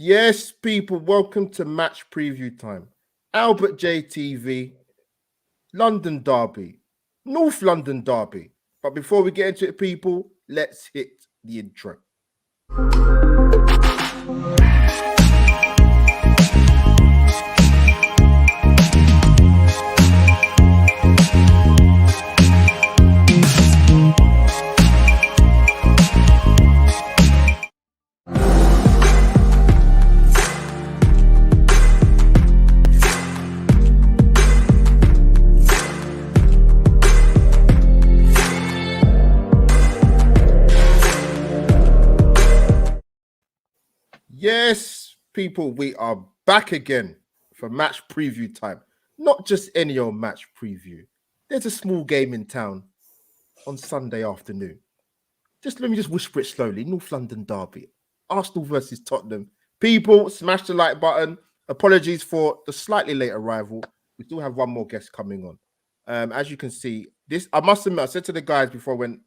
Yes, people, welcome to match preview time. Albert JTV, London Derby, North London Derby. But before we get into it, people, let's hit the intro. Yes, people, we are back again for match preview time. Not just any old match preview. There's a small game in town on Sunday afternoon. Let me whisper it slowly. North London Derby. Arsenal versus Tottenham. People, smash the like button. Apologies for the slightly late arrival. We still have one more guest coming on. As you can see, I must admit, I said to the guys before I went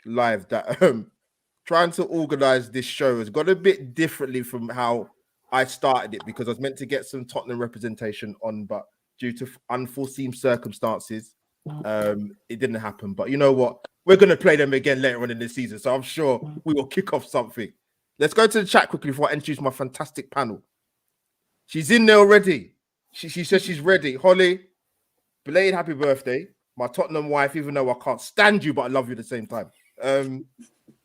live that trying to organize this show has got a bit differently from how I started it, because I was meant to get some Tottenham representation on, but due to unforeseen circumstances, it didn't happen. But you know what? We're going to play them again later on in the season, so I'm sure we will kick off something. Let's go to the chat quickly before I introduce my fantastic panel. She's in there already. She says she's ready. Holly, belated happy birthday. My Tottenham wife, even though I can't stand you, but I love you at the same time.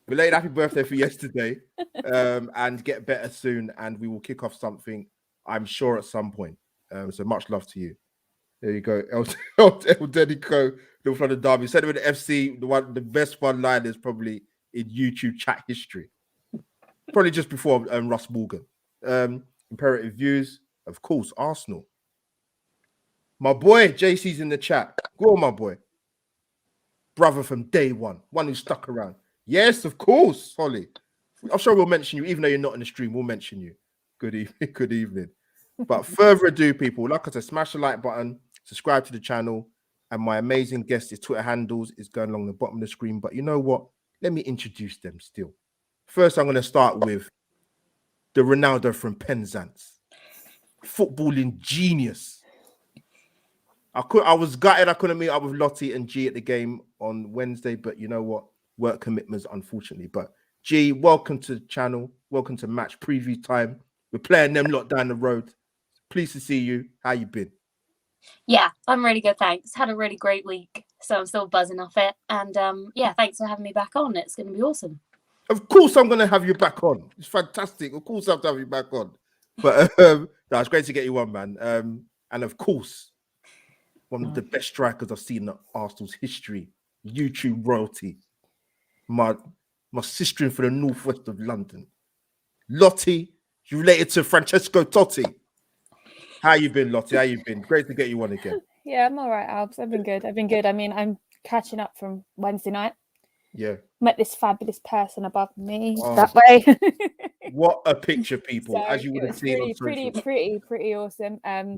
Belated happy birthday for yesterday, and get better soon, and we will kick off something, I'm sure, at some point. So much love to you. There you go. El Dedico, North London Derby. Sentiment FC, the best one line is probably in YouTube chat history. Probably just before Russ Morgan. Imperative views, of course, Arsenal. My boy, JC's in the chat. Go on, my boy. Brother from day one who stuck around. Yes, of course, Holly. I'm sure we'll mention you, even though you're not in the stream, we'll mention you. Good evening, good evening. But further ado, people, like I said, smash the like button, subscribe to the channel, and my amazing guest, his Twitter handles is going along the bottom of the screen. But you know what? Let me introduce them still. First, I'm going to start with the Ronaldo from Penzance, footballing genius. I was gutted I couldn't meet up with Lottie and G at the game on Wednesday, but you know what? Work commitments, unfortunately. But G, welcome to the channel. Welcome to match preview time. We're playing them lot down the road. Pleased to see you. How you been? Yeah, I'm really good, thanks. Had a really great week, so I'm still buzzing off it. And yeah, thanks for having me back on. It's going to be awesome. Of course, I'm going to have you back on. It's fantastic. Of course, I have to have you back on. But no, it's great to get you on, man. And of course, one of the best strikers I've seen in Arsenal's history, YouTube royalty. My sister for the northwest of London. Lottie, you related to Francesco Totti. How you been, Lottie? How you been? Great to get you on again. Yeah, I'm all right, Albs. I've been good. I mean, I'm catching up from Wednesday night. Yeah. Met this fabulous person above me that way. What a picture, people. So as you would have seen. Pretty awesome. Yeah.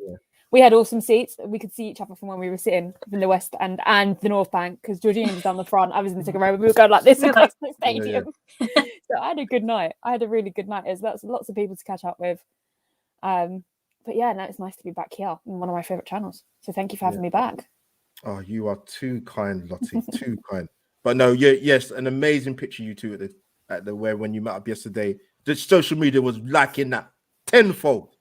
We had awesome seats. We could see each other from when we were sitting in the West End and the North Bank, because Georgina was down the front. I was in the second row. We were going like this across the stadium. Yeah. So I had a good night. I had a really good night. There's lots of people to catch up with. But yeah, no, it's nice to be back here in one of my favourite channels. So thank you for having me back. Oh, you are too kind, Lottie. Too kind. But no, yes, an amazing picture you two at the when you met up yesterday. The social media was lacking that tenfold.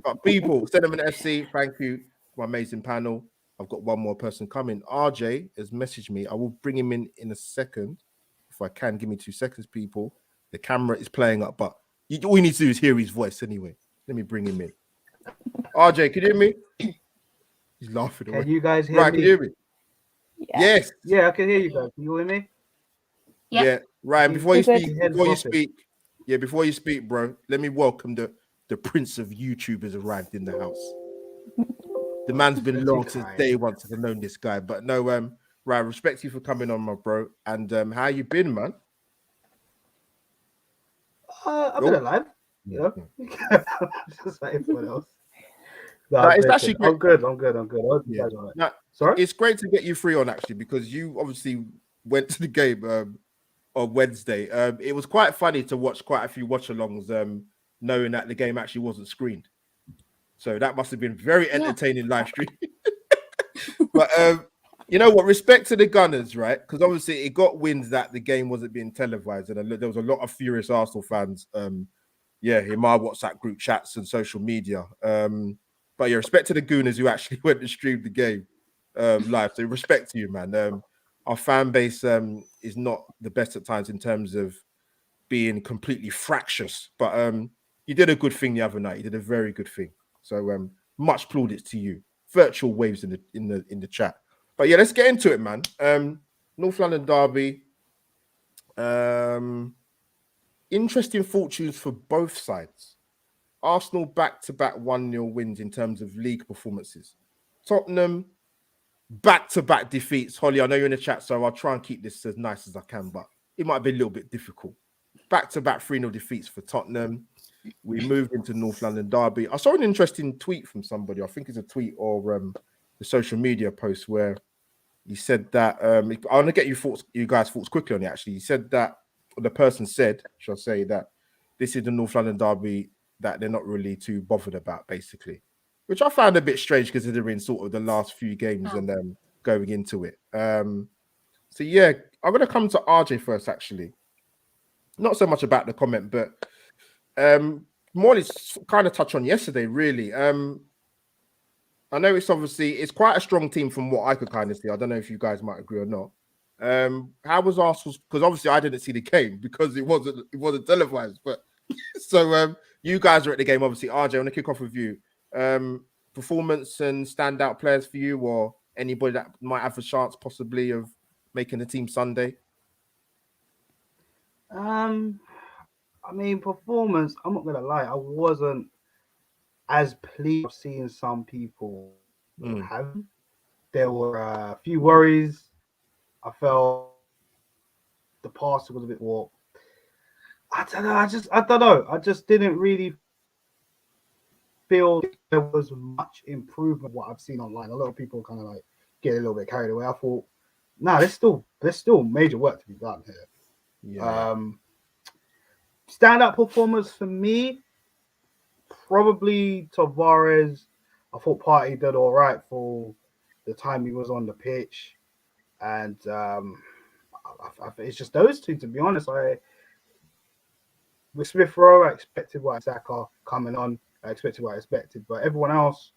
But people, Sentiment FC, thank you for my amazing panel. I've got one more person coming. RJ has messaged me. I will bring him in a second if I can. Give me 2 seconds, people. The camera is playing up, but all you need to do is hear his voice anyway. Let me bring him in. RJ, can you hear me? He's laughing. Can you guys hear me? Can you hear me? Yeah. Yes. Yeah, I can hear you guys. Can you hear me? Yeah. Ryan, before you speak, bro, let me welcome the prince of YouTube has arrived in the house. The man's been loyal since day one, since I've known this guy. But no, Ryan, respect you for coming on, my bro. And how you been, man? I've been alive. Yeah. Just like everyone else. No, it's actually I'm good. Yeah. Now, sorry? It's great to get you free on, actually, because you obviously went to the game on Wednesday. It was quite funny to watch quite a few watch-alongs knowing that the game actually wasn't screened. So that must have been very entertaining live stream. But you know what? Respect to the Gunners, right? Because obviously it got wind that the game wasn't being televised, and there was a lot of furious Arsenal fans. In my WhatsApp group chats and social media. But yeah, respect to the Gooners who actually went and streamed the game live. So respect to you, man. Our fan base is not the best at times in terms of being completely fractious, but you did a good thing the other night. You did a very good thing. So much plaudits to you. Virtual waves in the chat. But yeah, let's get into it, man. North London derby. Interesting fortunes for both sides. Arsenal back-to-back 1-0 wins in terms of league performances. Tottenham back-to-back defeats. Holly, I know you're in the chat, so I'll try and keep this as nice as I can, but it might be a little bit difficult. Back-to-back 3-0 defeats for Tottenham. We moved into North London derby. I saw an interesting tweet from somebody. I think it's a tweet or the social media post where he said that I want to get you guys' thoughts quickly on it. Actually, he said that the person said, shall I say, that this is the North London derby that they're not really too bothered about, basically, which I found a bit strange considering sort of the last few games and going into it. So yeah, I'm going to come to RJ first, actually. Not so much about the comment, but more to kind of touch on yesterday, really. I know it's quite a strong team from what I could kind of see. I don't know if you guys might agree or not. How was Arsenal's? Because obviously I didn't see the game because it wasn't televised. But so you guys are at the game, obviously. RJ, I want to kick off with you. Performance and standout players for you, or anybody that might have a chance possibly of making the team Sunday? I mean, performance. I'm not gonna lie. I wasn't as pleased seeing some people have. There were a few worries. I felt the passing was a bit warped. I don't know. I just didn't really feel there was much improvement what I've seen online. A lot of people kind of like get a little bit carried away. I thought, there's still major work to be done here. Yeah. Standout performance for me, probably Tavares. I thought Partey did all right for the time he was on the pitch, and it's just those two. To be honest, with Smith Rowe, I expected what Xhaka coming on. I expected what I expected, but everyone else,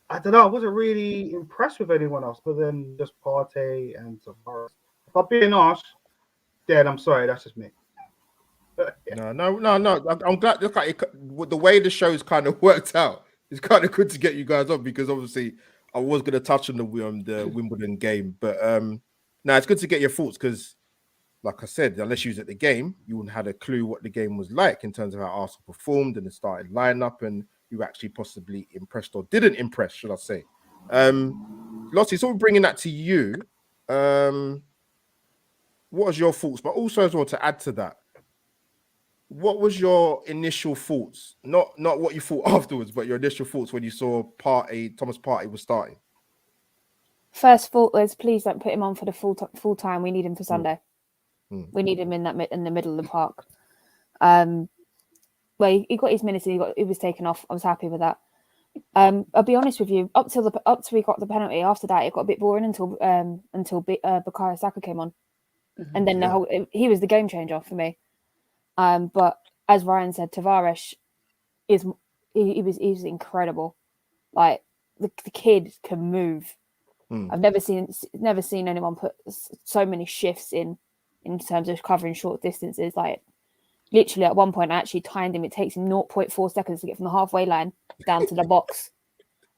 I don't know. I wasn't really impressed with anyone else, but then just Partey and Tavares. If I'm being honest, then I'm sorry, that's just me. No. I'm glad. Look at it, the way the show's kind of worked out. It's kind of good to get you guys on because obviously I was going to touch on the Wimbledon game, but it's good to get your thoughts because, like I said, unless you was at the game, you wouldn't have a clue what the game was like in terms of how Arsenal performed and the starting lineup, and you actually possibly impressed or didn't impress, should I say? Lottie, sort of bringing that to you. What was your thoughts? But also as well to add to that, what was your initial thoughts? Not what you thought afterwards, but your initial thoughts when you saw Thomas Partey was starting. First thought was, please don't put him on for the full time. We need him for Sunday. We need him in the middle of the park. Well, he got his minutes and he was taken off. I was happy with that. I'll be honest with you. Up till we got the penalty. After that, it got a bit boring until Bukayo Saka came on, and then he was the game changer for me. But as Ryan said, Tavares was incredible. Like the kid can move. I've never seen anyone put so many shifts in terms of covering short distances. Like literally at one point I actually timed him. It takes him 0.4 seconds to get from the halfway line down to the box.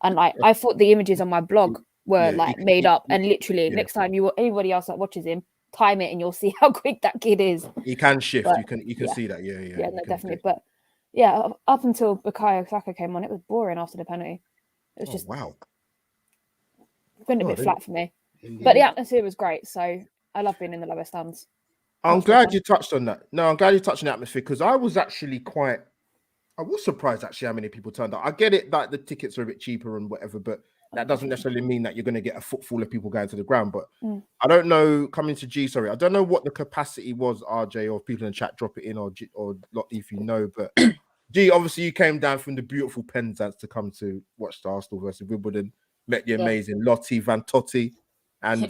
And like I thought the images on my blog were made up. And literally next time anybody else that watches him, time it and you'll see how quick that kid is. He can shift. But, you can see that. Yeah, no, definitely. But yeah, up until Bukayo Saka came on, it was boring after the penalty. It was just wow. Been a bit flat for me. But the atmosphere was great, so I love being in the lower stands. I'm glad you touched on that. No, I'm glad you touched on the atmosphere because I was surprised actually how many people turned up. I get it that the tickets are a bit cheaper and whatever, but that doesn't necessarily mean that you're going to get a footfall of people going to the ground. But I don't know, I don't know what the capacity was, RJ, or people in the chat drop it in or if you know, but G, obviously you came down from the beautiful Penzance to come to watch the Arsenal versus Wimbledon. Met the amazing Lottie Van Totti, and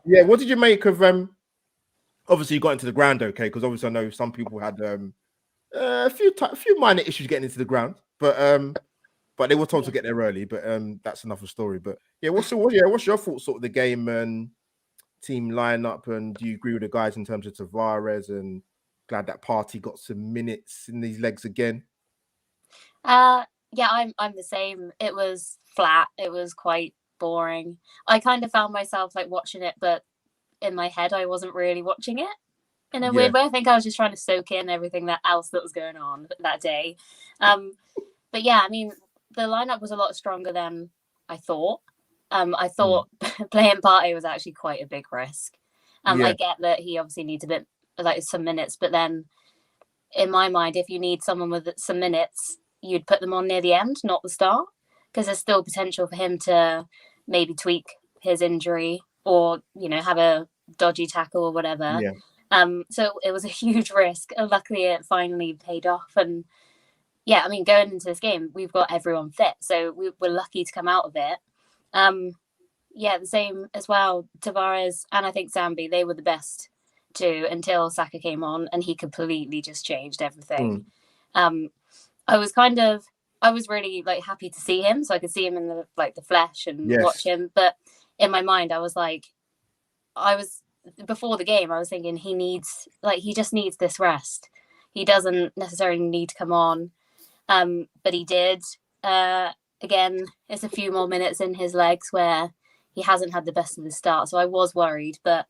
yeah, what did you make of obviously you got into the ground okay? Because obviously I know some people had a few minor issues getting into the ground, but they were told to get there early. But that's another story. But yeah, what's your thoughts sort of the game and team lineup? And do you agree with the guys in terms of Tavares? And glad that Party got some minutes in these legs again. Yeah, I'm the same. It was flat. It was quite boring. I kind of found myself like watching it, but in my head I wasn't really watching it in a weird way. I think I was just trying to soak in everything else that was going on that day. But yeah, I mean, the lineup was a lot stronger than I thought. I thought playing Partey was actually quite a big risk. I get that he obviously needs a bit like some minutes, but then in my mind, if you need someone with some minutes, you'd put them on near the end, not the start, because there's still potential for him to maybe tweak his injury or, you know, have a dodgy tackle or whatever. So it was a huge risk. And luckily it finally paid off. And yeah, I mean, going into this game, we've got everyone fit. So we're lucky to come out of it. Yeah, the same as well. Tavares and I think Zambi, they were the best too until Saka came on and he completely just changed everything. I was really like happy to see him, so I could see him in the flesh and watch him. But in my mind, before the game, I was thinking he just needs this rest. He doesn't necessarily need to come on, but he did. Again, it's a few more minutes in his legs where he hasn't had the best of the start, so I was worried. But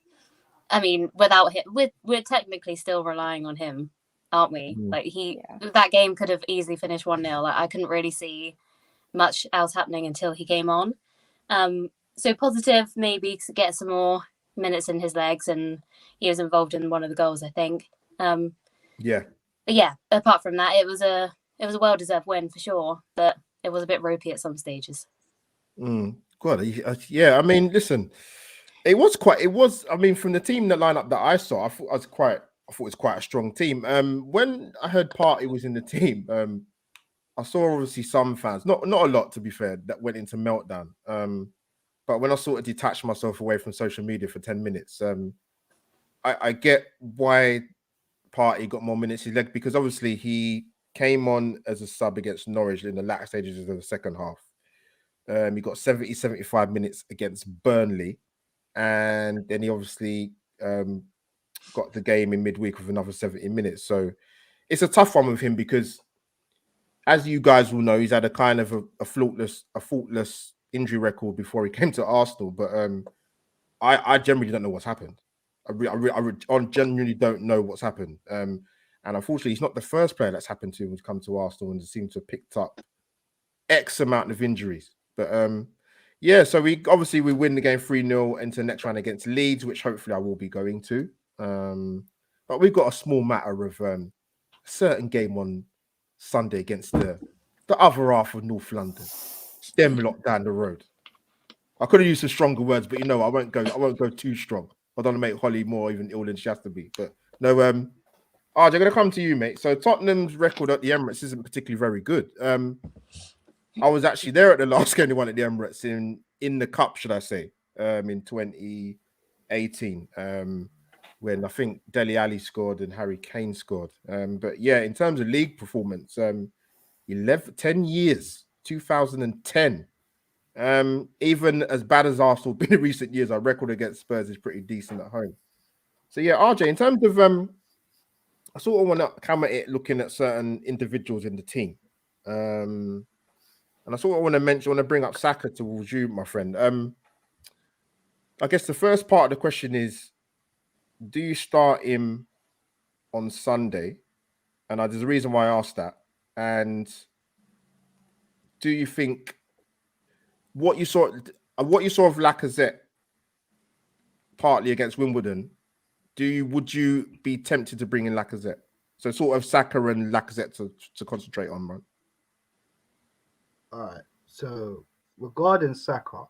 I mean, without him, we're technically still relying on him, aren't we? Like that game could have easily finished 1-0. Like I couldn't really see much else happening until he came on. So positive, maybe to get some more minutes in his legs, and he was involved in one of the goals, I think. But yeah, apart from that, it was a well-deserved win for sure, but it was a bit ropey at some stages. God, yeah. I mean, listen, it was. I mean, from the team that lineup that I saw, I thought it was quite a strong team. When I heard Partey was in the team, I saw obviously some fans, not a lot to be fair, that went into meltdown. But when I sort of detached myself away from social media for 10 minutes, I get why Partey got more minutes in his leg, because obviously he came on as a sub against Norwich in the latter stages of the second half. He got 75 minutes against Burnley, and then he obviously got the game in midweek with another 70 minutes. So it's a tough one with him because, as you guys will know, he's had a kind of a faultless injury record before he came to Arsenal. But I generally don't know what's happened. I genuinely don't know what's happened. And unfortunately, he's not the first player that's happened to who's come to Arsenal and seems to have picked up X amount of injuries. But yeah, so we win the game 3-0 into the next round against Leeds, which hopefully I will be going to. But we've got a small matter of a certain game on Sunday against the other half of North London, Stemlock down the road. I could have used some stronger words, but I won't go too strong. I don't want to make Holly more even ill than she has to be. But no, RJ, I'm gonna come to you, mate. So Tottenham's record at the Emirates isn't particularly very good. I was actually there at the last game they won at the Emirates in the cup, should I say, in 2018, when I think Dele Alli scored and Harry Kane scored. But yeah, in terms of league performance, 10 years, 2010. Even as bad as Arsenal been in recent years, our record against Spurs is pretty decent at home. So yeah, RJ, in terms of I sort of want to come at it looking at certain individuals in the team. And I sort of want to bring up Saka towards you, my friend. I guess the first part of the question is, do you start him on Sunday? And there's a reason why I asked that. And do you think what you saw of Lacazette partly against Wimbledon, would you be tempted to bring in Lacazette? So sort of Saka and Lacazette to concentrate on, man. All right. So regarding Saka,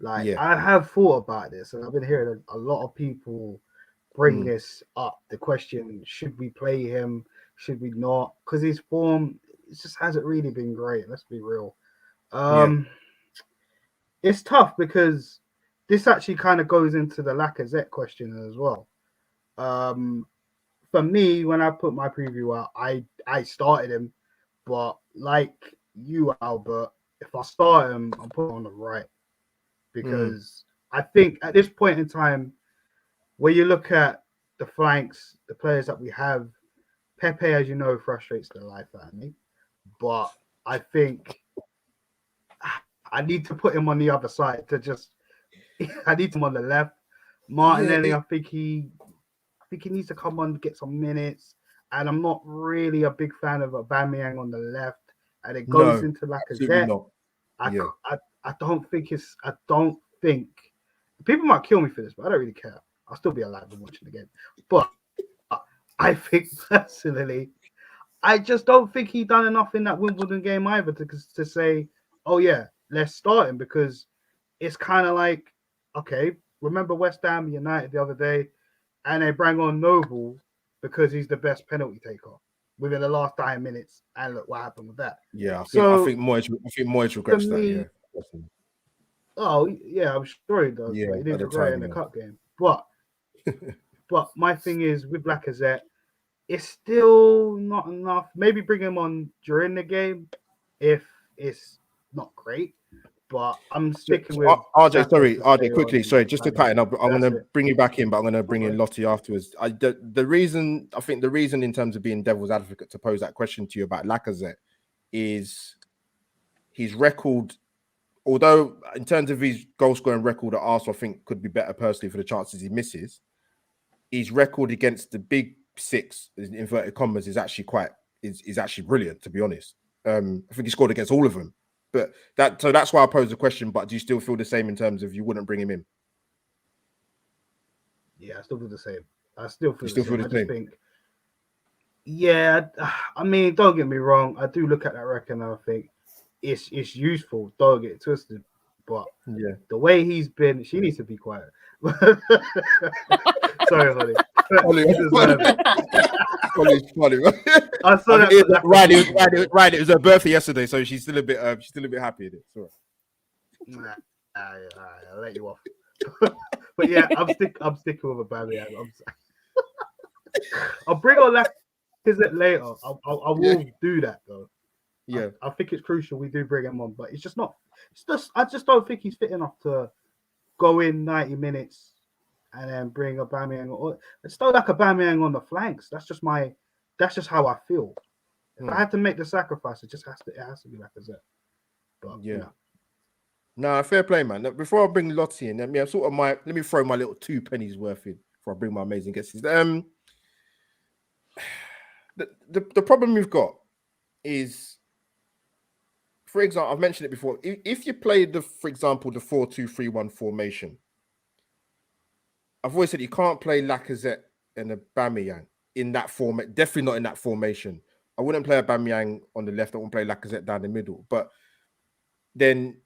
I have thought about this, and I've been hearing a lot of people bring this up. The question: should we play him? Should we not? Because his form just hasn't really been great. Let's be real. It's tough because this actually kind of goes into the Lacazette question as well. For me, when I put my preview out, I started him, but like you, Albert, if I start him, I'm putting on the right because I think at this point in time, where you look at the flanks, the players that we have, Pepe, as you know, frustrates the life out of me. But I think I need to put him on the other side to just. I need him on the left. Martinelli, I think he needs to come on, get some minutes. And I'm not really a big fan of Aubameyang on the left. And it goes into Lacazette. I don't think people might kill me for this, but I don't really care. I'll still be alive and watching the game. But I think personally, I just don't think he done enough in that Wimbledon game either to say, oh yeah, let's start him, because it's kind of like, okay, remember West Ham United the other day, and they bring on Noble because he's the best penalty taker within the last 9 minutes, and look what happened with that. Yeah, I think Moyes regrets that. Yeah. Oh yeah, I'm sure he does. Yeah, but he didn't regret it in the cup game. But my thing is with Lacazette, it's still not enough. Maybe bring him on during the game if it's not great. But I'm sticking with RJ, quickly, just to cut in. I'm going to bring you back in, but I'm going to bring in Lottie afterwards. The reason in terms of being devil's advocate to pose that question to you about Lacazette is his record, although in terms of his goal scoring record at Arsenal, I think could be better personally for the chances he misses. His record against the big six, in inverted commas, is actually brilliant, to be honest. I think he scored against all of them. But that's why I posed the question. But do you still feel the same in terms of you wouldn't bring him in? Yeah, I still feel the same. I still feel the same. I just think, yeah, I mean, don't get me wrong. I do look at that record and I think it's useful. Don't get it twisted. But the way he's been, she needs to be quiet. Sorry, Holly. Holly's funny. I saw that. Right, it was her birthday yesterday, so she's still a bit happy. It's all right. I'll let you off. But yeah, I'm sticking with Aubameyang. I'll bring on Lacazette later. I will do that though. Yeah, I think it's crucial we do bring him on, but it's just not. I just don't think he's fit enough to go in 90 minutes and then bring Aubameyang. It's still like Aubameyang on the flanks. That's just how I feel. If I had to make the sacrifice, it has to be Lacazette. But yeah. No, fair play, man. Now, before I bring Lottie in, let me throw my little 2 pennies worth in before I bring my amazing guests. The problem we've got is, for example, I've mentioned it before. If you play for example, the 4-2-3-1 formation, I've always said you can't play Lacazette and Aubameyang in that format. Definitely not in that formation. I wouldn't play Aubameyang on the left. I wouldn't play Lacazette down the middle. But then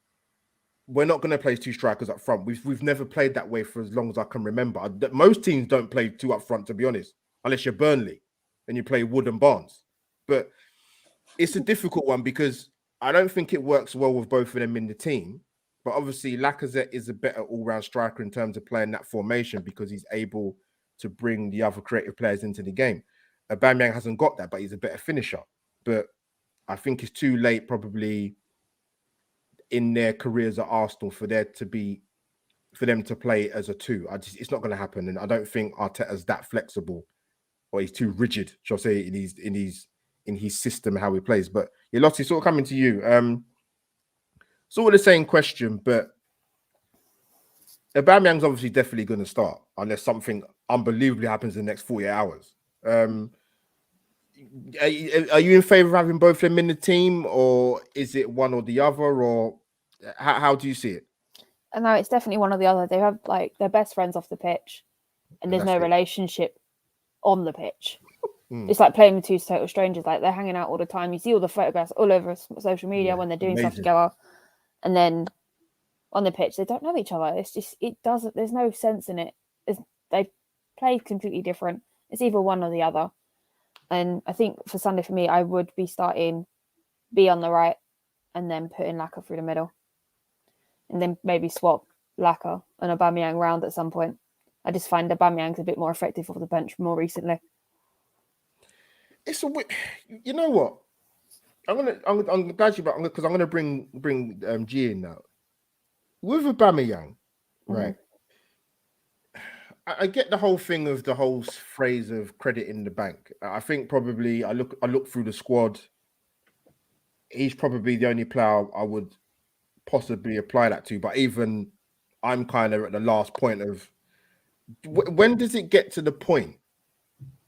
we're not going to play 2 strikers up front. We've never played that way for as long as I can remember. Most teams don't play 2 up front, to be honest, unless you're Burnley and you play Wood and Barnes. But it's a difficult one because I don't think it works well with both of them in the team. But obviously, Lacazette is a better all-round striker in terms of playing that formation because he's able to bring the other creative players into the game. Aubameyang hasn't got that, but he's a better finisher. But I think it's too late, probably, in their careers at Arsenal for them to play as a 2. It's not going to happen, and I don't think Arteta's that flexible, or he's too rigid, shall I say, in his system how he plays. But yeah, Lottie, sort of coming to you. Sort of the same question, but Aubameyang's obviously definitely going to start unless something unbelievably happens in the next 48 hours. Are you in favour of having both of them in the team, or is it one or the other, or how do you see it? No, it's definitely one or the other. They have they're best friends off the pitch, and there's no relationship on the pitch. It's like playing with 2 total strangers. Like, they're hanging out all the time. You see all the photographs all over social media when they're doing stuff together, and then on the pitch they don't know each other. It's just there's no sense in it. They play completely different. It's either one or the other. And I think for Sunday, for me, I would be starting be on the right, and then put in Laka through the middle, and then maybe swap Laka and Aubameyang round at some point. I just find Aubameyang's a bit more effective off the bench more recently. It's you know what? I'm glad you back because I'm gonna bring G in now with Aubameyang, right? I get the whole thing of the whole phrase of credit in the bank. I think probably I look through the squad. He's probably the only player I would possibly apply that to. But even I'm kind of at the last point of when does it get to the point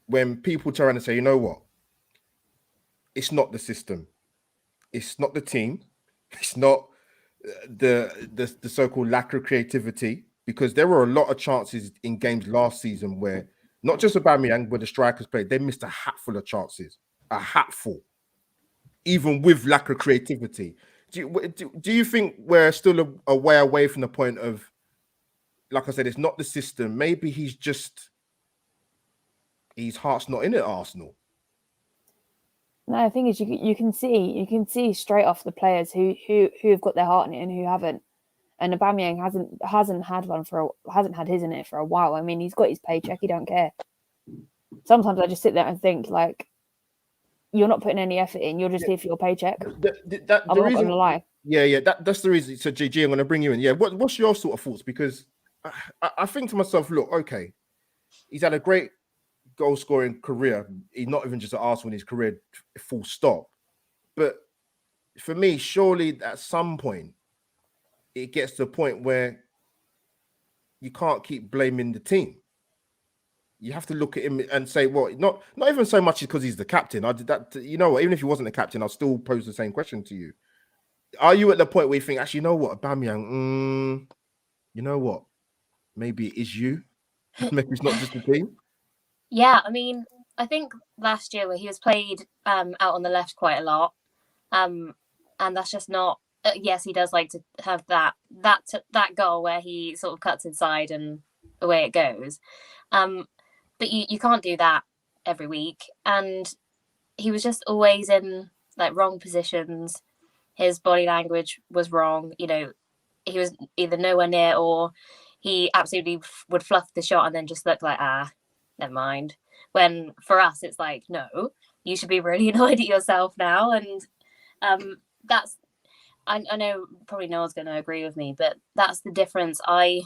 when people turn around and say, you know what? It's not the system. It's not the team. It's not the so-called lack of creativity, because there were a lot of chances in games last season where not just Aubameyang, where the strikers played, they missed a hatful of chances, a hatful, even with lack of creativity. Do you think we're still a way away from the point of, like I said, it's not the system? Maybe his heart's not in it, Arsenal. No, the thing is, you can see straight off the players who have got their heart in it and who haven't. And Aubameyang hasn't had his in it for a while. I mean, he's got his paycheck; he don't care. Sometimes I just sit there and think, like, you're not putting any effort in. You're just here for your paycheck. I'm not going to lie. Yeah. That's the reason. So, GG, I'm going to bring you in. Yeah, what's your sort of thoughts? Because I think to myself, look, okay, he's had a great goal scoring career. He's not even just at Arsenal in his career, full stop. But for me, surely at some point, it gets to a point where you can't keep blaming the team. You have to look at him and say, well, not even so much because he's the captain. I did that. You know what? Even if he wasn't the captain, I'll still pose the same question to you. Are you at the point where you think, actually, you know what, Aubameyang, you know what? Maybe it is you. Maybe it's not just the team. Yeah, I mean, I think last year where he was played out on the left quite a lot, and that's just not. Yes, he does like to have that goal where he sort of cuts inside and away it goes. But you can't do that every week. And he was just always in like wrong positions. His body language was wrong. You know, he was either nowhere near or he absolutely would fluff the shot and then just look like, never mind. When for us, it's like, no, you should be really annoyed at yourself now. And that's, I know probably no one's going to agree with me, but that's the difference I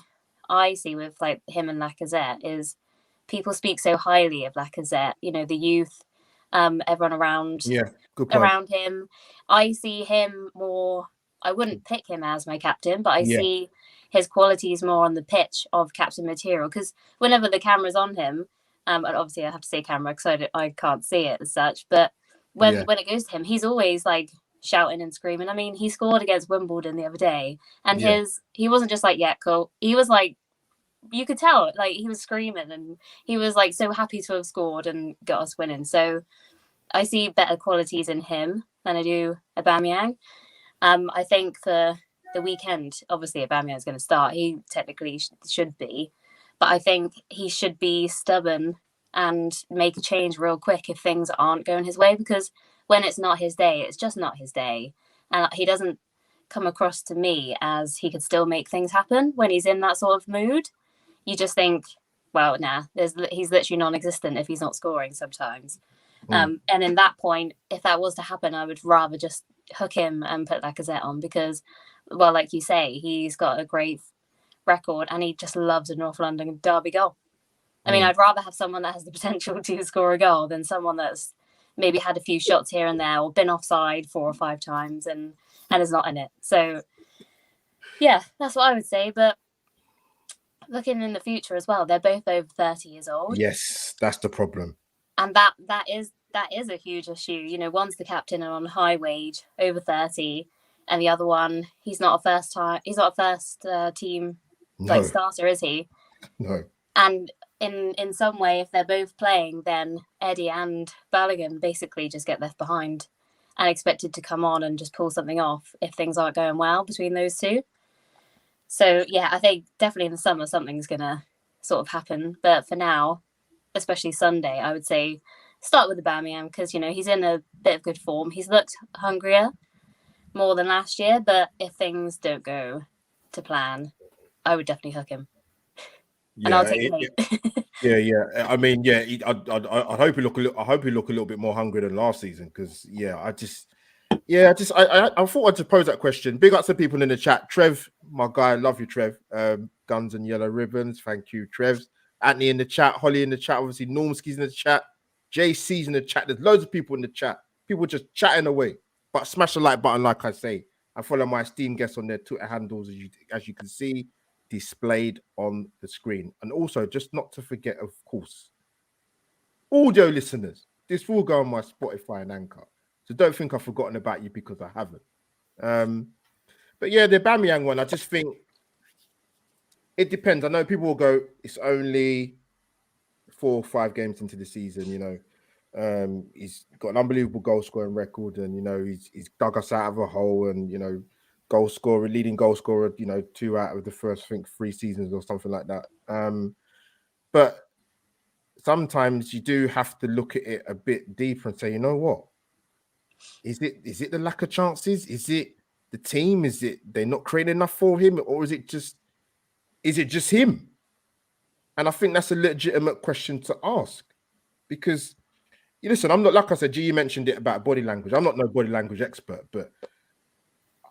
see with like him and Lacazette is people speak so highly of Lacazette, you know, the youth, everyone around around him. I see him more, I wouldn't pick him as my captain, but I see his qualities more on the pitch of captain material, because whenever the camera's on him, and obviously I have to say camera because I can't see it as such, but when it goes to him, he's always like shouting and screaming. I mean, he scored against Wimbledon the other day, and he wasn't just like, yeah, cool. He was like, you could tell, like he was screaming and he was like so happy to have scored and got us winning. So I see better qualities in him than I do Aubameyang. I think for the weekend, obviously Aubameyang is going to start. He technically should be, but I think he should be stubborn and make a change real quick if things aren't going his way, because when it's not his day, it's just not his day. And he doesn't come across to me as he could still make things happen when he's in that sort of mood. You just think, well, he's literally non-existent if he's not scoring sometimes. And in that point, if that was to happen, I would rather just hook him and put Lacazette on because, well, like you say, he's got a great record and he just loves a North London derby goal. I mean, I'd rather have someone that has the potential to score a goal than someone that's maybe had a few shots here and there or been offside 4 or 5 times and is not in it. So, yeah, that's what I would say. But looking in the future as well, they're both over 30 years old. Yes, that's the problem. And that is a huge issue. You know, one's the captain and on high wage, over 30, and the other one, he's not a first team like starter, is he? No. And in some way, if they're both playing, then Eddie and Balogun basically just get left behind and expected to come on and just pull something off if things aren't going well between those two. So, yeah, I think definitely in the summer something's going to sort of happen. But for now, especially Sunday, I would say start with Aubameyang because he's in a bit of good form. He's looked hungrier more than last year, but if things don't go to plan, I would definitely hook him. And I'll take the hate. Yeah. I mean, yeah. I hope he look a little bit more hungry than last season because, I thought I'd just pose that question. Big up to people in the chat. Trev, my guy, love you, Trev. Guns and yellow ribbons. Thank you, Trev. Anthony in the chat. Holly in the chat. Obviously, Normski's in the chat. JC's in the chat. There's loads of people in the chat. People just chatting away. But smash the like button, like I say. And follow my esteemed guests on their Twitter handles, as you can see, displayed on the screen. And also, just not to forget, of course, audio listeners, this will go on my Spotify and Anchor. So don't think I've forgotten about you because I haven't. But yeah, the Aubameyang one, I just think it depends. I know people will go, it's only 4 or 5 games into the season, he's got an unbelievable goal scoring record, and he's dug us out of a hole, and leading goal scorer, 2 out of the first, I think, 3 seasons or something like that. But sometimes you do have to look at it a bit deeper and say, you know what? Is it the lack of chances? Is it the team? Is it they're not creating enough for him, or is it just him? And I think that's a legitimate question to ask, because listen, I'm not, like I said, G, you mentioned it about body language. I'm not no body language expert, but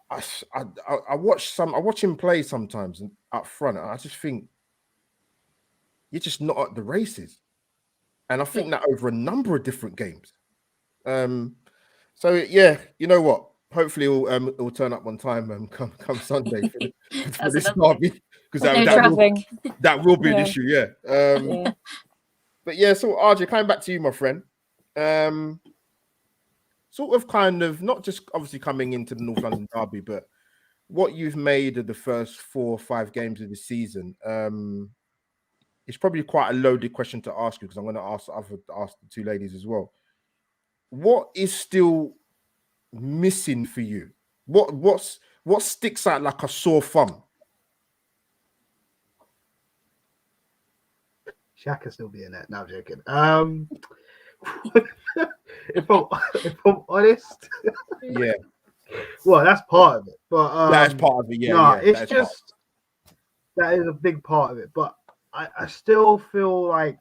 I watch him play sometimes up front, and I just think you're just not at the races. And I think that over a number of different games. So yeah, you know what? Hopefully it'll turn up on time come Sunday for this derby, because that will be an issue. Yeah. But yeah, so RJ, coming back to you, my friend. Sort of kind of not just obviously coming into the North London derby, but what you've made of the first 4 or 5 games of the season. It's probably quite a loaded question to ask you, because I'm going to ask the 2 ladies as well. What is still missing for you? What sticks out like a sore thumb? Shaq can still be in that. No, I'm joking. If I'm honest, yeah. Well, that's part of it, but that's part of it. It's just that is a big part of it. But I still feel like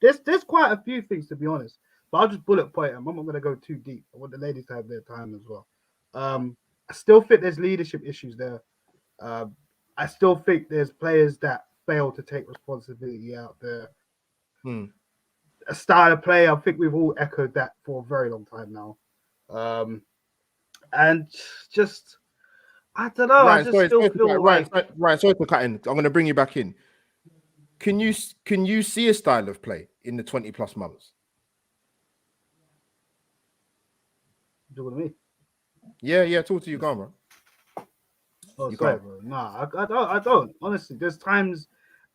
there's quite a few things, to be honest. But I'll just bullet point them. I'm not going to go too deep. I want the ladies to have their time as well. I still think there's leadership issues there. I still think there's players that fail to take responsibility out there. A style of play, I think we've all echoed that for a very long time now. And just, I don't know. Ryan, I just still feel like... Ryan, sorry for cutting. I'm going to bring you back in. Can you see a style of play in the 20+ months? Do what I mean? Yeah. Talk to you, Gamma. Oh, sorry, bro. Nah, I don't. Honestly, there's times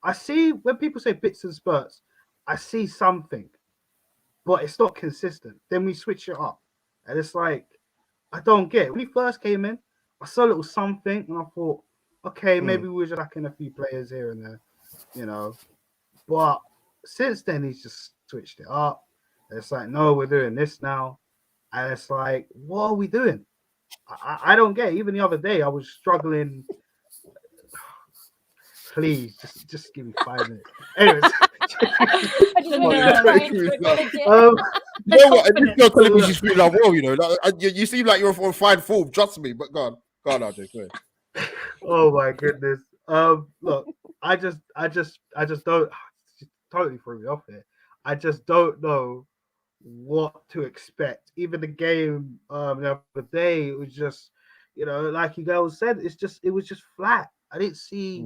I see when people say bits and spurts, I see something, but it's not consistent. Then we switch it up, and it's like, I don't get it. When he first came in, I saw a little something, and I thought, okay, maybe we're just lacking a few players here and there, But since then, he's just switched it up. And it's like, no, we're doing this now. And it's like, what are we doing? I don't get it. Even the other day, I was struggling. Please, just give me 5 minutes. Anyways. You know what? This girl telling me she's feeling well, you seem like you're on fine form. Trust me, but go on, RJ. Go ahead. Oh my goodness. Look, I just don't. Totally threw me off here. I just don't know what to expect. Even the game the other day, it was just, like you guys said, it was just flat. I didn't see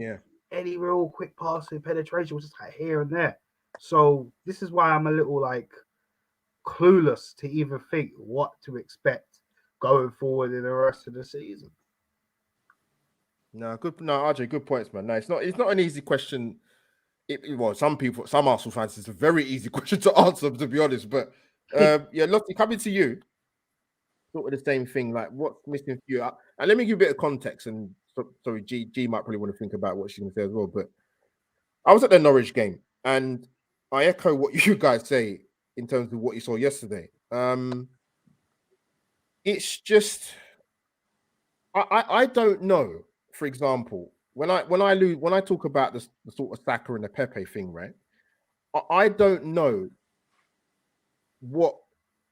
any real quick passing penetration. It was just like here and there. So this is why I'm a little like clueless to even think what to expect going forward in the rest of the season. No, RJ, good points, man. No, it's not an easy question. Some Arsenal fans, it's a very easy question to answer, to be honest. But Lottie, coming to you, sort of the same thing. Like, what's missing for you? And let me give you a bit of context. And sorry, G might probably want to think about what she's going to say as well. But I was at the Norwich game, and I echo what you guys say. in terms of what you saw yesterday. It's just I don't know. For example, when I talk about the sort of Saka and the Pepe thing, right? I don't know what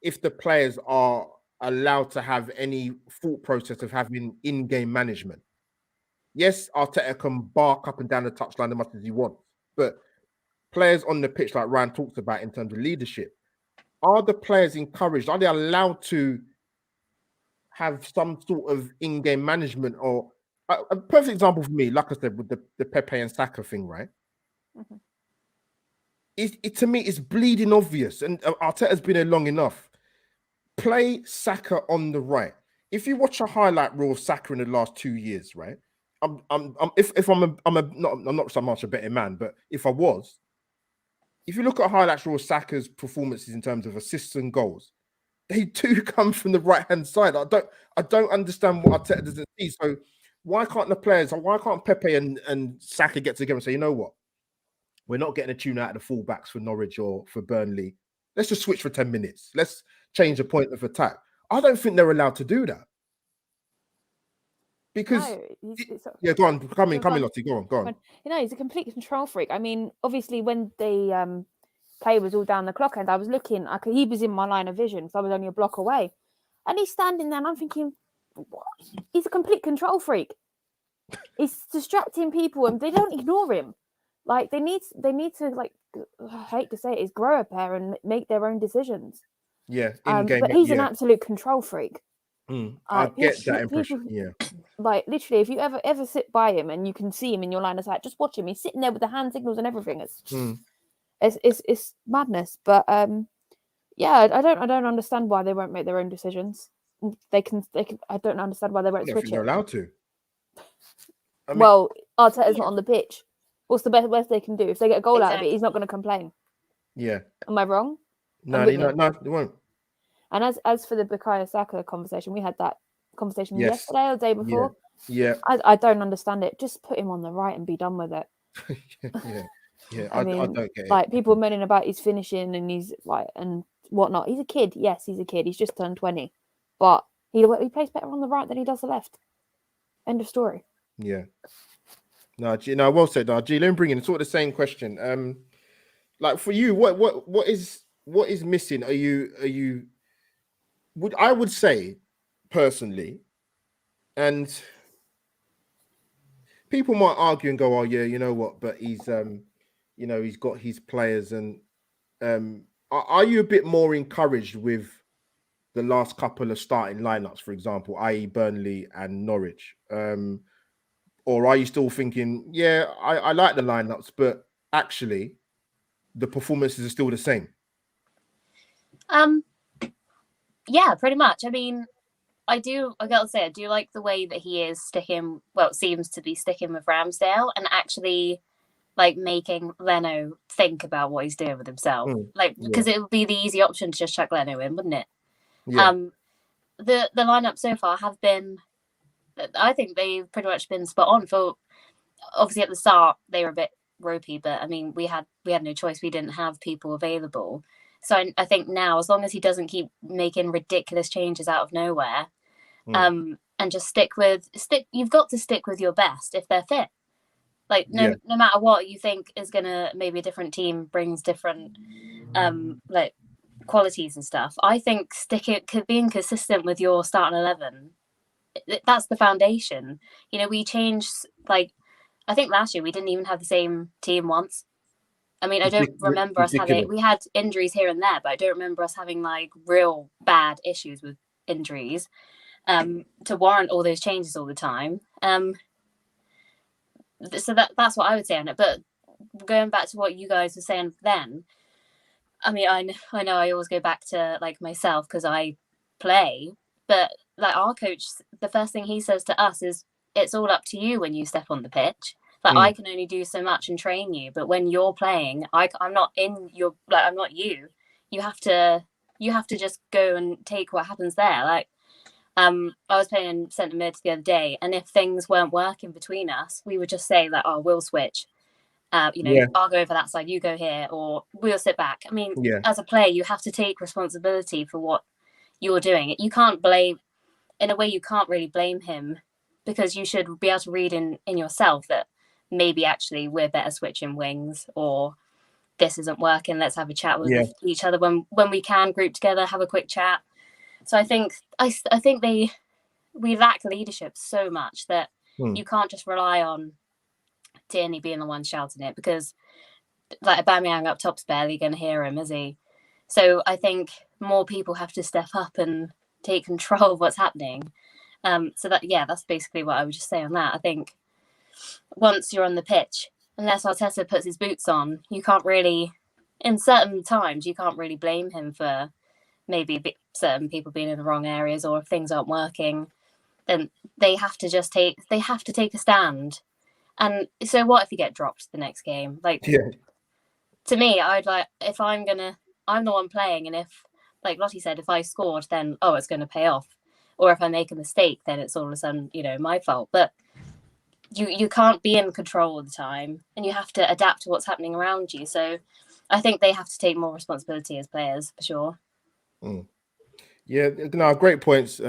if the players are allowed to have any thought process of having in-game management. Yes, Arteta can bark up and down the touchline as much as he wants, but players on the pitch, like Ryan talks about in terms of leadership, are the players encouraged? Are they allowed to have some sort of in-game management? Or a perfect example for me, like I said, with the Pepe and Saka thing, right? Mm-hmm. It to me, it's bleeding obvious, and Arteta's been here long enough. Play Saka on the right. If you watch a highlight reel of Saka in the last 2 years, right? If I'm not so much a betting man, but if I was, if you look at highlights reel of Saka's performances in terms of assists and goals, they do come from the right hand side. I don't understand what Arteta doesn't see. So why can't the players? Why can't Pepe and Saka get together and say, you know what? We're not getting a tune out of the fullbacks for Norwich or for Burnley. Let's just switch for 10 minutes. Let's change the point of attack. I don't think they're allowed to do that. Because go on, come in, Lottie. Go on. You know, he's a complete control freak. I mean, obviously, when the play was all down the clock end, I was looking. He was in my line of vision, so I was only a block away, and he's standing there, and I'm thinking, what? He's a complete control freak. He's distracting people, and they don't ignore him. Like they need to, like, I hate to say it, is grow a pair and make their own decisions. Yeah, but he's an absolute control freak. I get that impression. Yeah, like literally, if you ever sit by him and you can see him in your line of sight, just watch him. He's sitting there with the hand signals and everything. It's madness. But yeah, I don't understand why they won't make their own decisions. They can. I don't understand why they won't switch it. They're allowed to. I mean, well, Arteta's not on the pitch. What's the best they can do? If they get a goal out of it, he's not going to complain. Yeah. Am I wrong? No, they won't. And as for the Bukayo Saka conversation, we had that conversation yesterday or the day before. Yeah. I don't understand it. Just put him on the right and be done with it. Yeah. I don't get it. Like, people moaning about his finishing and he's like and whatnot. He's a kid. Yes, he's a kid. He's just turned 20, but he plays better on the right than he does the left. End of story. Yeah. No, well said. G, let me bring in sort of the same question. Like for you, what is missing? I would say personally, and people might argue and go, "Oh yeah, you know what?" But he's he's got his players, and are you a bit more encouraged with the last couple of starting lineups, for example, i.e. Burnley and Norwich? Or are you still thinking, yeah, I like the lineups, but actually the performances are still the same? Yeah, pretty much. I mean, I gotta say, I do like the way that he is seems to be sticking with Ramsdale and actually like making Leno think about what he's doing with himself. Because it would be the easy option to just chuck Leno in, wouldn't it? Yeah. The lineup so far have been, I think they've pretty much been spot on. For obviously at the start they were a bit ropey, but I mean we had no choice. We didn't have people available. So I think now, as long as he doesn't keep making ridiculous changes out of nowhere, and just you've got to stick with your best if they're fit. Like no matter what you think is gonna, maybe a different team brings different like qualities and stuff. I think being consistent with your starting 11. That's the foundation. We changed, like, I think last year we didn't even have the same team once. I mean, I don't remember us having, we had injuries here and there, but I don't remember us having like real bad issues with injuries to warrant all those changes all the time. So that's what I would say on it. But going back to what you guys were saying then, I mean, I know I always go back to like myself because I play, but like our coach, the first thing he says to us is, it's all up to you when you step on the pitch. Like I can only do so much and train you, but when you're playing, I'm not in your, like, I'm not you. You have to just go and take what happens there. Like, I was playing centre mid the other day, and if things weren't working between us, we would just say that, oh, we'll switch. I'll go over that side, you go here, or we'll sit back. I mean, as a player, you have to take responsibility for what you're doing. You can't blame, in a way, you can't really blame him, because you should be able to read in yourself that maybe actually we're better switching wings, or this isn't working. Let's have a chat with each other when we can group together, have a quick chat. So I think we lack leadership so much that you can't just rely on Tierney being the one shouting it, because like Aubameyang up top's barely going to hear him, is he? So I think more people have to step up and take control of what's happening. So that's basically what I would just say on that. I think once you're on the pitch, unless Arteta puts his boots on, you can't really, in certain times, you can't really blame him for maybe certain people being in the wrong areas, or if things aren't working, then they have to take a stand. And so what if you get dropped the next game? Like, to me, I'd like, if I'm the one playing, and if, like Lottie said, if I scored, then it's going to pay off. Or if I make a mistake, then it's all of a sudden, my fault. But you can't be in control all the time, and you have to adapt to what's happening around you. So I think they have to take more responsibility as players, for sure. Yeah, no, great points,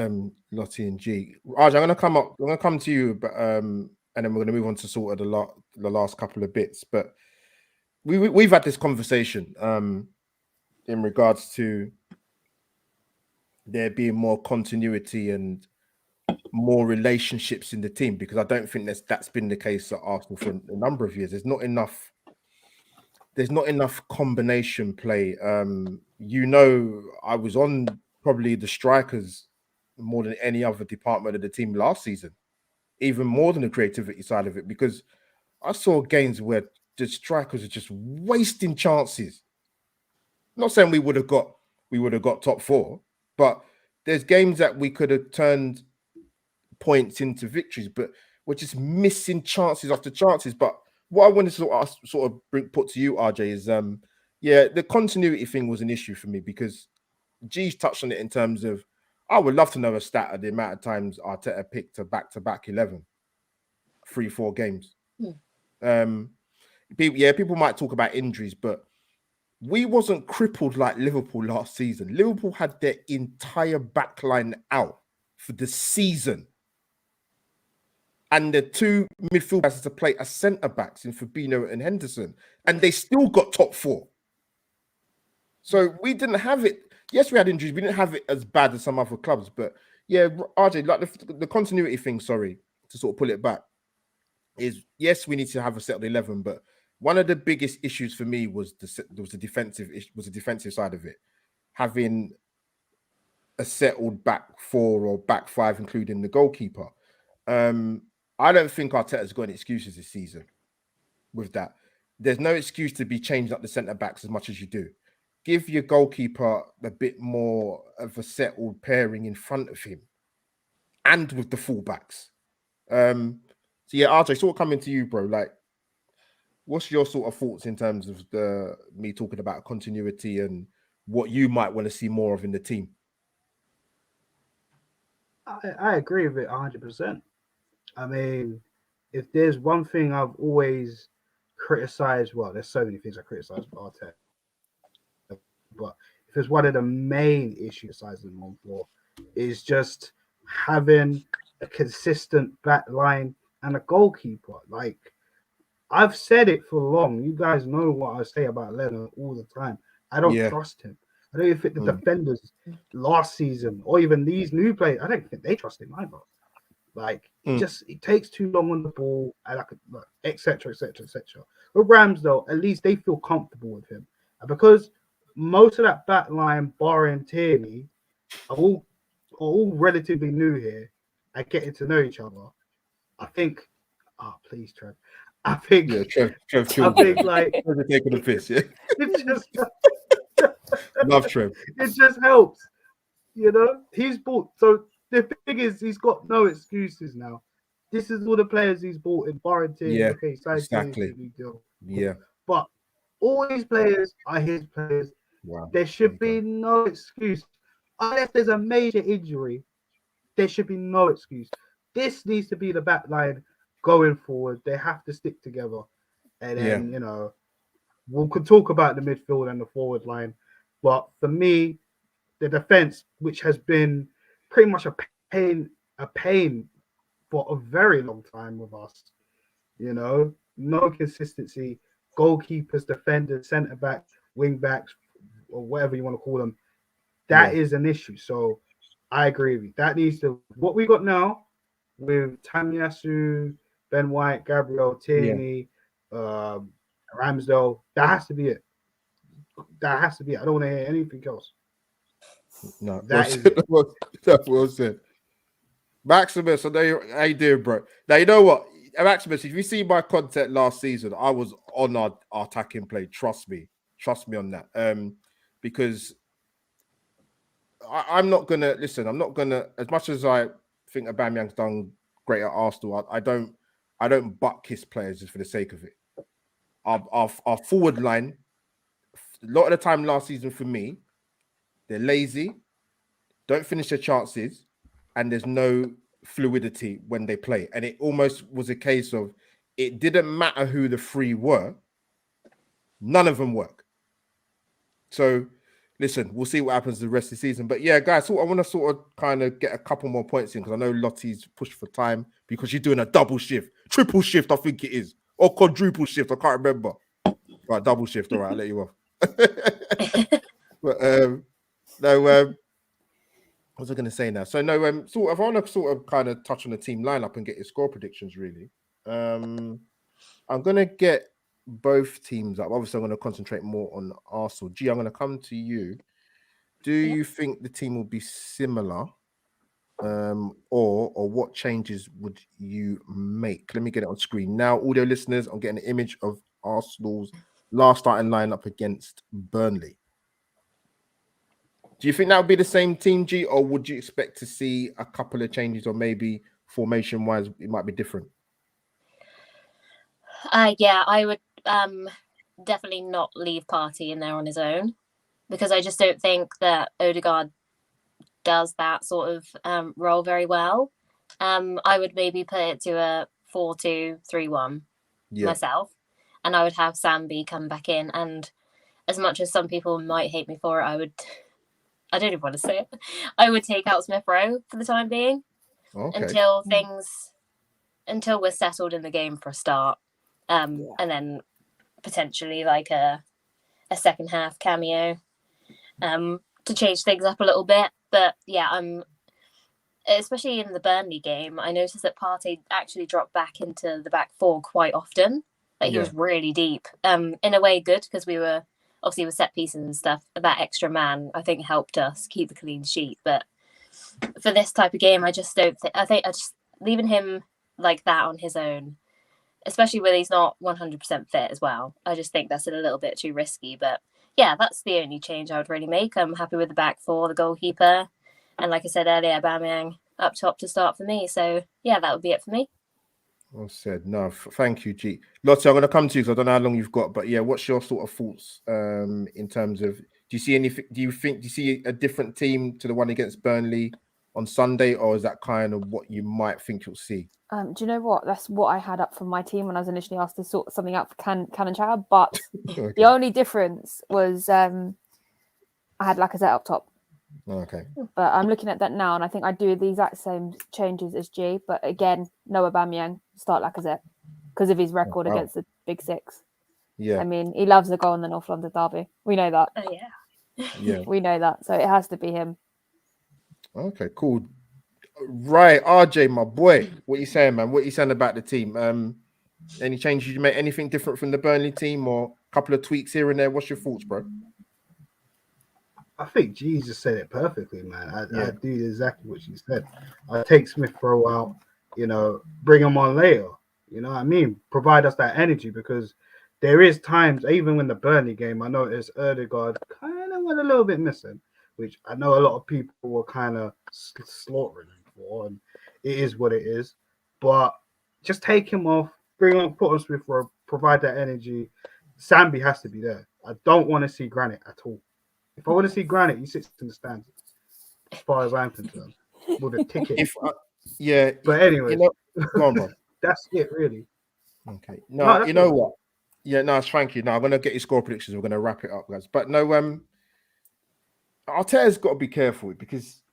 Lottie and G. Raj, I'm gonna come to you, but and then we're gonna move on to sort of the last couple of bits. But we've had this conversation in regards to there being more continuity and more relationships in the team, because I don't think that's been the case at Arsenal for a number of years. There's not enough combination play. I was on probably the strikers more than any other department of the team last season, even more than the creativity side of it, because I saw games where the strikers are just wasting chances. Not saying we would have got top four, but there's games that we could have turned points into victories, but we're just missing chances after chances. But what I wanted to put to you, RJ, is the continuity thing was an issue for me, because G's touched on it in terms of, I would love to know a stat of the amount of times Arteta picked a back-to-back 11, 3-4 games. People might talk about injuries, but we wasn't crippled like Liverpool last season. Liverpool had their entire back line out for the season, and the two midfielders to play as centre-backs in Fabinho and Henderson, and they still got top four. So we didn't have it. Yes, we had injuries. We didn't have it as bad as some other clubs. But yeah, RJ, like the continuity thing, sorry, to sort of pull it back, is yes, we need to have a settled 11. But one of the biggest issues for me was the defensive side of it. Having a settled back four or back five, including the goalkeeper. I don't think Arteta's got any excuses this season with that. There's no excuse to be changing up the centre-backs as much as you do. Give your goalkeeper a bit more of a settled pairing in front of him and with the fullbacks. So yeah, RJ, sort of coming to you, bro. Like, what's your sort of thoughts in terms of me talking about continuity and what you might want to see more of in the team? I agree with it 100%. I mean, if there's one thing I've always criticized, well, there's so many things I criticize about Arteta, but if it's one of the main issues sizing on for, is just having a consistent back line and a goalkeeper. Like, I've said it for long. You guys know what I say about Leonard all the time. I don't trust him. I don't even think the defenders last season or even these new players, I don't think they trust him either. Like, it takes too long on the ball, and etc. With Ramsdale, at least they feel comfortable with him. And because most of that back line, barring Tierney, are all relatively new here and getting to know each other, I think, please, Trev. I think, Trev, I think, like, taking the piss, yeah. It just Love Trev. It just helps, He's bought. So the thing is, he's got no excuses now. This is all the players he's bought in barring Tierney. Yeah, okay, exactly. Deal. Yeah, but all these players are his players. wow. There should be no excuse unless there's a major injury. There should be no excuse. This needs to be the back line going forward. They have to stick together. and then you know we could talk about the midfield and the forward line, but for me, the defense, which has been pretty much a pain for a very long time with us, you know, no consistency, goalkeepers, defenders, centre backs, wing backs, or whatever you want to call them, that is an issue. So I agree with you. That needs to what we got now with Tamiyasu, Ben White, Gabriel, Tierney, Ramsdale. That has to be it. That has to be it. I don't want to hear anything else. No, that is it. Well said. Maximus, I know how you doing, bro. Now you know what, Maximus. If you see my content last season, I was on our attacking play. Trust me on that. Because I'm not gonna listen. I'm not gonna, as much as I think Aubameyang's done great at Arsenal. I don't butt kiss players just for the sake of it. Our forward line, a lot of the time last season for me, they're lazy, don't finish their chances, and there's no fluidity when they play. And it almost was a case of it didn't matter who the three were, none of them work. So listen, we'll see what happens the rest of the season. But yeah, guys, so I want to sort of kind of get a couple more points in because I know Lottie's pushed for time because she's doing a double shift, triple shift, I think it is, or quadruple shift. I can't remember. Right, double shift. All right, I'll let you off. But no, what was I going to say now? So no, sort of, I want to sort of kind of touch on the team lineup and get your score predictions. Really, I'm going to get both teams up. Obviously, I'm going to concentrate more on Arsenal. G, I'm going to come to you. Do you think the team will be similar, or what changes would you make? Let me get it on screen now. Audio listeners, I'm getting an image of Arsenal's last starting lineup against Burnley. Do you think that would be the same team, G, or would you expect to see a couple of changes, or maybe formation-wise it might be different? Yeah, I would definitely not leave Partey in there on his own because I just don't think that Odegaard does that sort of role very well. I would maybe put it to a 4-2-3-1 myself, and I would have Sambi come back in. And as much as some people might hate me for it, I don't even want to say it. I would take out Smith Rowe for the time being until we're settled in the game for a start. And then potentially like a second half cameo to change things up a little bit. But yeah, especially in the Burnley game, I noticed that Partey actually dropped back into the back four quite often. Like he was really deep. In a way good because we were obviously with set pieces and stuff. That extra man I think helped us keep the clean sheet. But for this type of game, I just don't think. I think I just leaving him like that on his own, especially when he's not 100% fit as well. I just think that's a little bit too risky. But yeah, that's the only change I would really make. I'm happy with the back four, the goalkeeper, and like I said earlier, Aubameyang up top to start for me. So yeah, that would be it for me. Well said. No, thank you, G. Lottie, I'm going to come to you because I don't know how long you've got, but yeah, what's your sort of thoughts in terms of, do you see a different team to the one against Burnley on Sunday, or is that kind of what you might think you'll see? Do you know what? That's what I had up from my team when I was initially asked to sort something out for Cannon Chatter, but the only difference was I had Lacazette up top. Okay. But I'm looking at that now, and I think I do the exact same changes as G. But again, no Aubameyang, start Lacazette because of his record against the Big Six. Yeah. I mean, he loves the goal in the North London derby. We know that. Oh yeah. Yeah. We know that. So it has to be him. Okay, cool. Right, RJ, my boy, what are you saying, man? What are you saying about the team? Any changes you make? Anything different from the Burnley team, or a couple of tweaks here and there? What's your thoughts, bro? I think Jesus said it perfectly, man. I do exactly what she said. I take Smith Rowe out, bring him on later. You know what I mean? Provide us that energy because there is times, even when the Burnley game, I noticed Odegaard kind of went a little bit missing, which I know a lot of people were kind of slaughtering him for, and it is what it is. But just take him off, bring on, put on Smith Rowe, provide that energy. Sambi has to be there. I don't want to see Granit at all. If I want to see Granite, he sits in the stands, as far as I'm concerned, with a ticket. But anyway, go on, bro. That's it, really. Okay. No, you know what? Yeah, no, thank you. No, I'm gonna get your score predictions. We're gonna wrap it up, guys. But no, Arteta's got to be careful because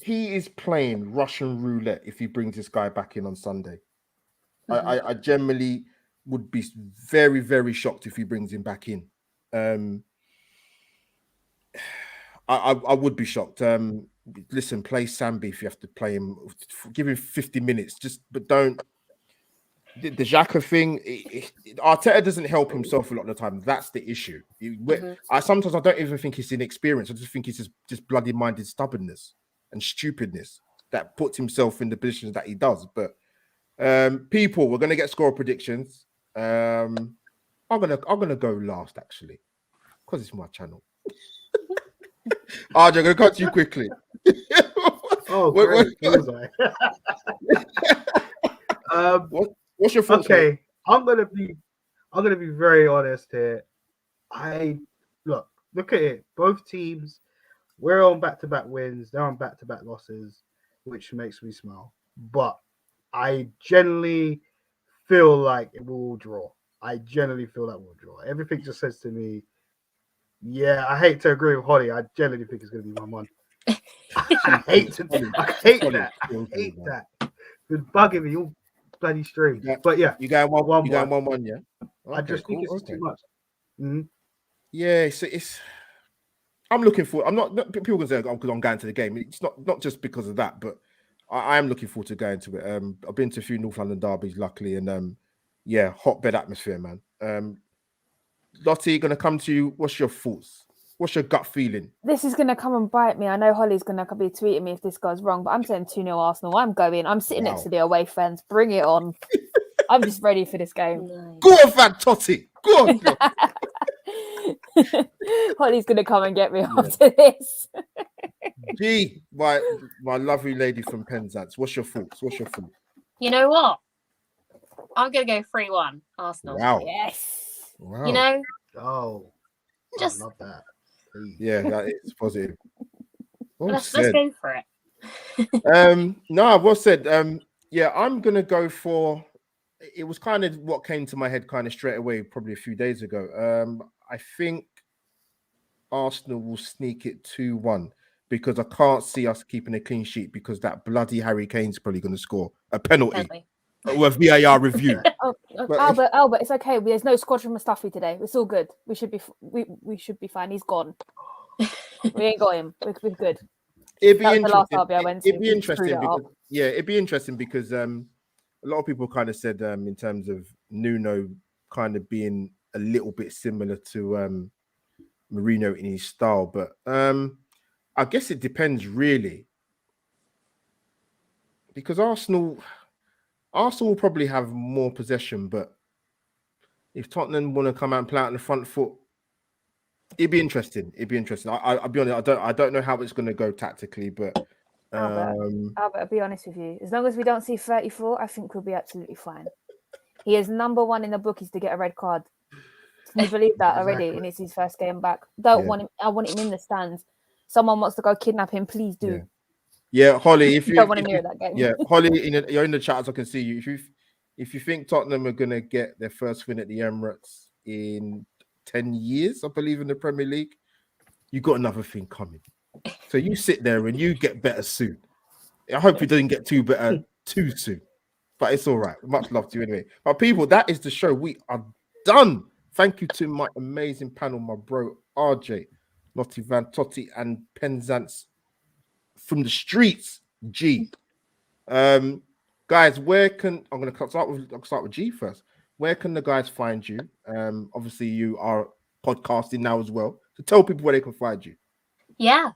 he is playing Russian roulette if he brings this guy back in on Sunday. I generally would be very, very shocked if he brings him back in. I would be shocked. Listen, play Sambi if you have to play him. Give him 50 minutes, but don't. The Xhaka thing, Arteta doesn't help himself a lot of the time. That's the issue. Sometimes I don't even think it's inexperience. I just think it's just bloody-minded stubbornness and stupidness that puts himself in the positions that he does. But people, we're gonna get score predictions. I'm gonna go last actually, because it's my channel. RJ, I'm gonna cut to you quickly. Oh, great. What's your thoughts? Okay, mate? I'm gonna be very honest here. Look at it. Both teams, we're on back-to-back wins. They're on back-to-back losses, which makes me smile. But I generally feel like it will draw. I generally feel that we'll draw. Everything just says to me, yeah. I hate to agree with Holly. I generally think it's gonna be 1-1. I hate that. It's bugging me all bloody stream. But yeah, you got 1-1. You got 1-1. 1-1, yeah. Okay, I just think it's too much. Mm-hmm. Yeah, so I'm looking for. I'm not people can say because I'm going to the game. It's not just because of that, but I am looking forward to going to it. I've been to a few North London derbies, luckily, and yeah, hotbed atmosphere, man. Lottie, gonna come to you. What's your thoughts? What's your gut feeling? This is going to come and bite me. I know Holly's going to be tweeting me if this goes wrong, but I'm saying 2-0 Arsenal. I'm going. I'm sitting next to the away fans. Bring it on. I'm just ready for this game. Go on, FtFt. Go on. Holly's going to come and get me after this. G, my lovely lady from Penzance. What's your thoughts? You know what? I'm going to go 3-1 Arsenal. Wow. Yes. Wow. You know? Oh, just I love that. Yeah, that is positive. Let's go for it. No, well said. Yeah, I'm gonna go for. It was kind of what came to my head kind of straight away, probably a few days ago. I think Arsenal will sneak it 2-1 because I can't see us keeping a clean sheet because that bloody Harry Kane's probably going to score a penalty. With VAR review. Albert, it's okay. There's no squad from Mustafi today. It's all good. We should be fine. He's gone. We ain't got him. We're good. It'd be interesting. It'd be interesting because a lot of people kind of said in terms of Nuno kind of being a little bit similar to Mourinho in his style, but I guess it depends really because Arsenal will probably have more possession, but if Tottenham want to come out and play out on the front foot, it'd be interesting. I'll be honest, I don't know how it's going to go tactically, but Albert, I'll be honest with you. As long as we don't see 34, I think we'll be absolutely fine. He is number one in the bookies to get a red card. Can you believe that already? And it's his first game back. Want him. I want him in the stands. Someone wants to go kidnap him. Please do. Yeah, Holly. If you don't want him near that game. Yeah, Holly. You're in the chat, so I can see you. If you think Tottenham are going to get their first win at the Emirates in 10 years, I believe, in the Premier League, you got another thing coming. So you sit there and you get better soon. I hope you don't get too better too soon, but it's all right. Much love to you anyway. But people, that is the show. We are done. Thank you to my amazing panel, my bro RJ, Lottie Van Totti, and Penzance from the streets. G, guys, I'm going to start with G first. Where can the guys find you? Obviously, you are podcasting now as well. So tell people where they can find you. Yeah.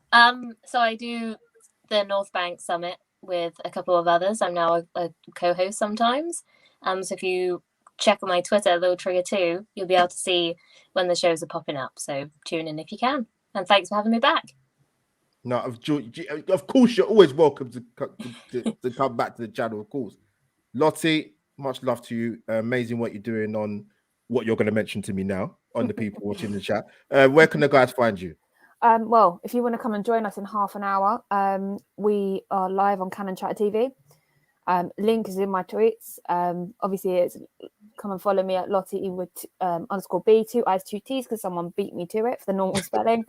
So I do the North Bank Summit with a couple of others. I'm now a co-host sometimes. So if you check on my Twitter, Little Trigger 2, you'll be able to see when the shows are popping up. So tune in if you can. And thanks for having me back. No, of course, you're always welcome to come back to the channel, of course. Lottie, much love to you. Amazing what you're doing on what you're going to mention to me now on the people watching the chat. Where can the guys find you? Well, if you want to come and join us in half an hour, we are live on Cannon Chat TV. Link is in my tweets. Obviously, it's come and follow me at Lottie with _B, 2 I's 2 T's, because someone beat me to it for the normal spelling.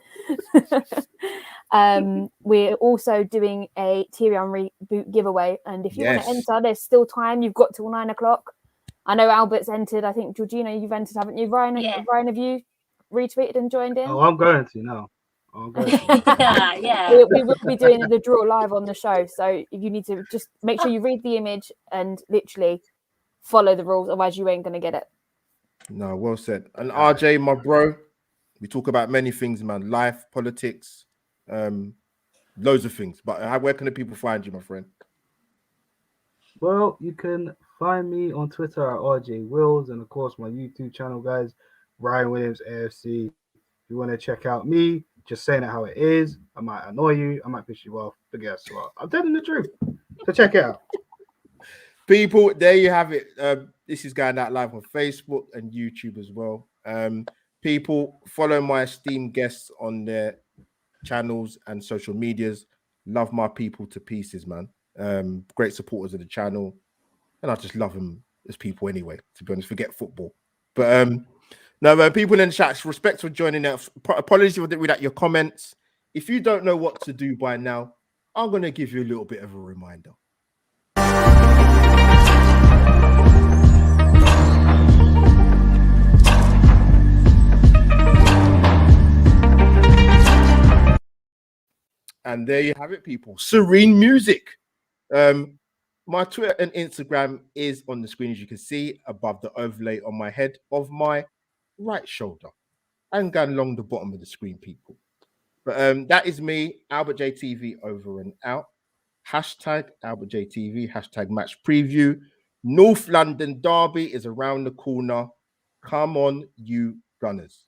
We're also doing a Tyrion reboot giveaway, and if you want to enter, there's still time. You've got till 9 o'clock. I know Albert's entered. I think Georgina, you've entered, haven't you? Ryan, Ryan, have you retweeted and joined in? Oh, I'm going to now. Yeah. We will be doing the draw live on the show, so you need to just make sure you read the image and literally follow the rules, otherwise you ain't gonna get it. No, well said. And RJ, my bro, we talk about many things, man. Life, politics, loads of things. But where can the people find you, my friend? Well, you can find me on Twitter at RJ Wills, and of course my YouTube channel, guys, Ryan Williams AFC. If you want to check out me, just saying it how it is. I might annoy you, I might piss you off, but guess what? I'm telling the truth. So check it out. People, there you have it. This is going out live on Facebook and YouTube as well. People, follow my esteemed guests on their channels and social medias. Love my people to pieces, man. Great supporters of the channel, and I just love them as people anyway, to be honest. Forget football. But no, people in the chat, respect for joining us. Apologies for read out your comments. If you don't know what to do by now, I'm going to give you a little bit of a reminder. And there you have it, people. Serene music. My Twitter and Instagram is on the screen, as you can see, above the overlay on my head of my right shoulder and going along the bottom of the screen, people. But that is me, Albert JTV, over and out. Hashtag Albert JTV, hashtag match preview. North London Derby is around the corner. Come on, you Gunners.